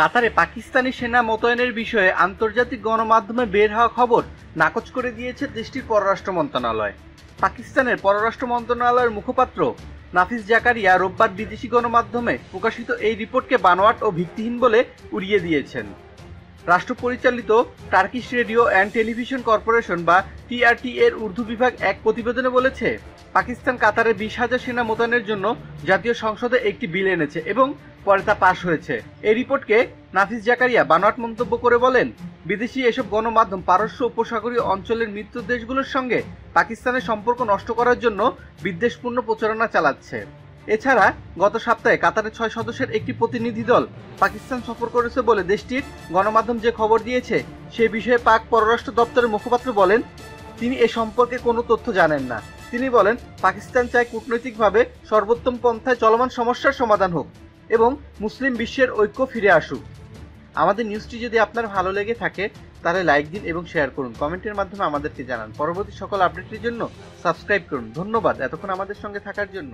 কাতারে পাকিস্তানি সেনা মোতায়েনের বিষয়ে আন্তর্জাতিক গণমাধ্যমে বের হওয়া খবর নাকচ করে দিয়েছে দেশটির পররাষ্ট্র মন্ত্রণালয়। পাকিস্তানের পররাষ্ট্র মন্ত্রণালয়ের মুখপাত্র নাফিস জাকারিয়া রোববার বিদেশি গণমাধ্যমে প্রকাশিত এই রিপোর্টকে বানোয়াট ও ভিত্তিহীন বলে উড়িয়ে দিয়েছেন। রাষ্ট্র পরিচালিত Turkish radio and television corporation বা টিআরটি এর উর্দু বিভাগ এক প্রতিবেদনে বলেছে, পাকিস্তান কাতারে 20,000 সেনা মোতায়েনের জন্য জাতীয় সংসদে একটি বিল এনেছে এবং পরে তা পাশ হয়েছে। এই রিপোর্টকে নাফিস জাকারিয়া বানোয়াট মন্তব্য করে বলেন, বিদেশি এসব গণমাধ্যম পারস্য উপসাগরীয় অঞ্চলের মিত্র দেশগুলোর সঙ্গে পাকিস্তানের সম্পর্ক নষ্ট করার জন্য বিদ্বেষপূর্ণ প্রচারণা চালাচ্ছে। এছাড়া গত সপ্তাহে কাতারের 6 সদস্যের একটি প্রতিনিধি দল পাকিস্তান সফর করেছে বলে দেশটির গণমাধ্যম যে খবর দিয়েছে সে বিষয়ে পাক পররাষ্ট্র দপ্তরের মুখপাত্র বলেন, তিনি এ সম্পর্কে কোনো তথ্য জানেন না। তিনি বলেন, পাকিস্তান চায় কূটনৈতিকভাবে সর্বোত্তম পন্থায় চলমান সমস্যার সমাধান হোক এবং মুসলিম বিশ্বের ঐক্য ফিরে আসুক। আমাদের নিউজটি যদি আপনার ভালো লেগে থাকে তাহলে লাইক দিন এবং শেয়ার করুন, কমেন্টের মাধ্যমে আমাদেরকে জানান। পরবর্তী সকল আপডেটের জন্য সাবস্ক্রাইব করুন। ধন্যবাদ এতক্ষণ আমাদের সঙ্গে থাকার জন্য।